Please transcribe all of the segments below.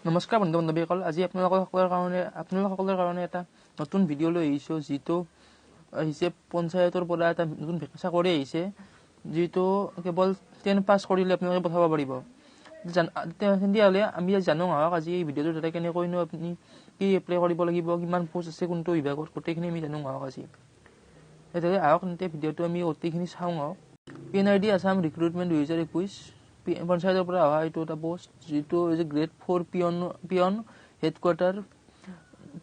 নমস্কাৰ বন্ধু বান্ধৱীসকল, আজি আপোনালোকৰ কাৰণে এটা নতুন ভিডিঅ' লৈ আহিছোঁ, যিটো আহিছে পঞ্চায়তৰ পৰা এটা নতুন চাকৰি আহিছে, যিটো কেৱল 10 পাছ কৰিলে আপোনালোকে পঠাব পাৰিব। তেতিয়াহ'লে আমি জানো আহক আজি এই ভিডিঅ'টোৰ দ্বাৰা কেনেকৈনো আপুনি কি এপ্লাই কৰিব লাগিব, কিমান পোষ্ট আছে, কোনটো বিভাগত, গোটেইখিনি আমি জানো আহক আজি। তেতিয়াহ'লে আহক তেন্তে ভিডিঅ'টো আমি গোটেইখিনি চাওঁ আহক। PNRD Assam Recruitment 2021 পঞ্চায়তৰ পৰা অহা এইটো এটা পোষ্ট, যিটো হৈছে গ্ৰেড 4 পিয়ন হেডকোৱাৰ্টাৰ।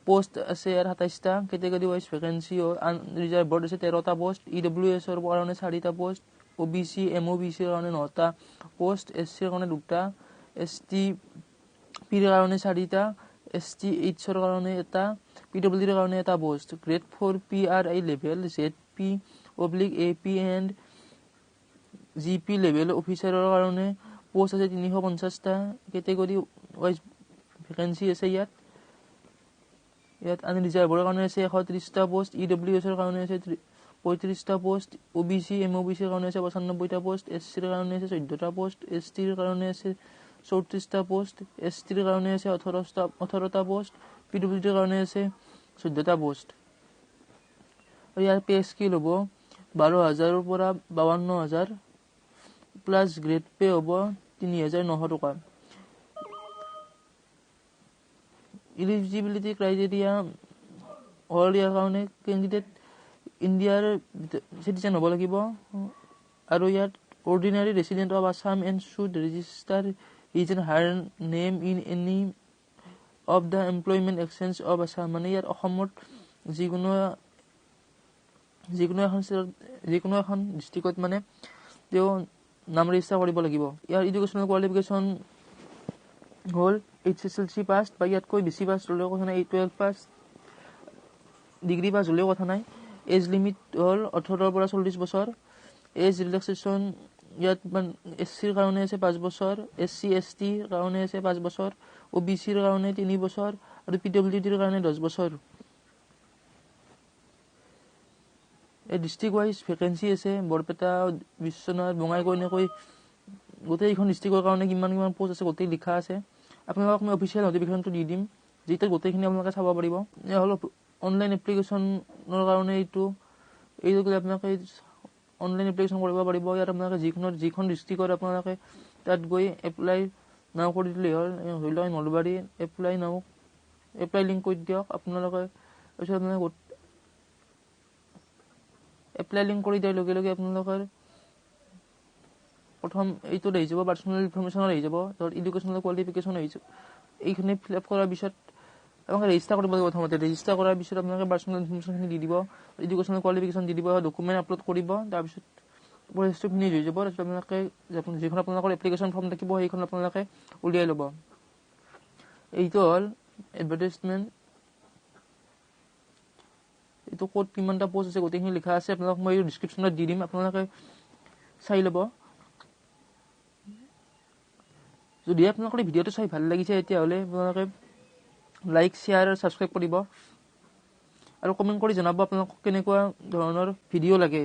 পোষ্ট আছে ইয়াৰ 27টা, কেটেগৰী ৱাইজ ভেকেঞ্চি আনৰিজাৰ্ভড আছে 13টা পোষ্ট, EWSৰ কাৰণে 4টা পোষ্ট, OBC MOBCৰ কাৰণে 9টা পোষ্ট, SCৰ কাৰণে 2টা, STPৰ কাৰণে 4টা, STHৰ কাৰণে 1টা, PWDৰ কাৰণে 1টা post. Grade 4 PRI level ZP/AP and GP level অফিচাৰৰ কাৰণে পোষ্ট আছে 350টা, কেটেগৰী ৱাইজ ভেকেঞ্চি আছে ইয়াত আনৰিজাৰ্ভৰ কাৰণে আছে 130টা পোষ্ট, EWSৰ কাৰণে আছে 35টা পোষ্ট, OBC MOBCৰ কাৰণে আছে 95টা পোষ্ট, SCৰ কাৰণে আছে 14টা পোষ্ট, STৰ কাৰণে আছে 34টা পোষ্ট, STৰ কাৰণে আছে 18টা পোষ্ট, PWDৰ কাৰণে আছে 14টা পোষ্ট। আৰু ইয়াৰ পে স্কেল হ'ব 12,000ৰ পৰা 52,000 প্লাছ গ্ৰেড পে হ'ব 3,900 টকা। Eligibility ক্ৰাইটেৰিয়া হ'ল ইয়াৰ কাৰণে কেণ্ডিডেট ইণ্ডিয়াৰ চিটিজেন হ'ব লাগিব, আৰু ইয়াত ordinary resident of Assam and should register his and her name in any of the Employment Exchange of Assam। মানে ইয়াত অসমত যিকোনো এখন ডিষ্ট্ৰিক্টত মানে তেওঁ নাম ৰেজিষ্টাৰ কৰিব লাগিব। ইয়াৰ এডুকেশ্যনেল কোৱালিফিকেশ্যন হ'ল HSLC পাছ বা ইয়াতকৈ বেছি পাছ হ'লেও কথা নাই, 12 পাছ ডিগ্ৰী পাছ হ'লেও কথা নাই। এজ লিমিট হ'ল 18ৰ পৰা 40 বছৰ। এজ ৰিলেক্সেশ্যন ইয়াত SCৰ কাৰণে আছে 5 বছৰ, SC STৰ কাৰণে আছে 5 বছৰ, OBCৰ কাৰণে 3 বছৰ আৰু PWDৰ কাৰণে 10 বছৰ। এই ডিষ্ট্ৰিক্ট ৱাইজ ভেকেঞ্চি আছে বৰপেটা, বিশ্বনাথ, বঙাইগাঁও, এনেকৈ গোটেইখন ডিষ্ট্ৰিক্টৰ কাৰণে কিমান পোষ্ট আছে গোটেই লিখা আছে। আপোনালোকক মই অফিচিয়েল নটিফিকেশ্যনটো দি দিম, যিটো গোটেইখিনি আপোনালোকে চাব পাৰিব। এয়া হ'ল অনলাইন এপ্লিকেশ্যনৰ কাৰণে এইটো আপোনালোকে অনলাইন এপ্লিকেশ্যন কৰিব পাৰিব। ইয়াত আপোনালোকে যিখন ডিষ্ট্ৰিক্টত আপোনালোকে তাত গৈ এপ্লাই নাও কৰি দিলেই হ'ল। ধৰি লওক নলবাৰী, এপ্লাই লিংক কৰি দিয়ক আপোনালোকে। তাৰপিছত আপোনালোকে এপ্লাই লিংক কৰি দিয়াৰ লগে লগে আপোনালোকৰ প্ৰথম এইটোত আহি যাব, পাৰ্চনেল ইনফৰমেশ্যনত আহি যাব, ধৰ এডুকেশ্যনেল কোৱালিফিকেশ্যন আহি যাব। এইখিনি ফিল আপ কৰাৰ পিছত আপোনালোকে ৰেজিষ্টাৰ কৰিব লাগিব। প্ৰথমতে ৰেজিষ্টাৰ কৰাৰ পিছত আপোনালোকে পাৰ্চনেল ইনফৰমেশ্যনখিনি দি দিব, এডুকেশ্যনেল কোৱালিফিকেশ্যন দি দিব, ডকুমেণ্ট আপলোড কৰিব, তাৰপিছত প্ৰচেছটো হৈ যাব। তাৰপিছত আপোনালোকে যিখন আপোনালোকৰ এপ্লিকেশ্যন ফৰ্ম থাকিব সেইখন আপোনালোকে উলিয়াই ল'ব। এইটো হ'ল এডভাৰটাইজমেণ্ট, এইটো ক'ত কিমানটা পোষ্ট আছে গোটেইখিনি লিখা আছে, আপোনালোক মই ডিছক্ৰিপশ্যনত দি দিম, আপোনালোকে চাই ল'ব। যদি আপোনালোকৰ এই ভিডিঅ'টো চাই ভাল লাগিছে তেতিয়াহ'লে আপোনালোকে লাইক, শ্বেয়াৰ আৰু ছাবস্ক্ৰাইব কৰিব, আৰু কমেণ্ট কৰি জনাব আপোনালোকক কেনেকুৱা ধৰণৰ ভিডিঅ' লাগে।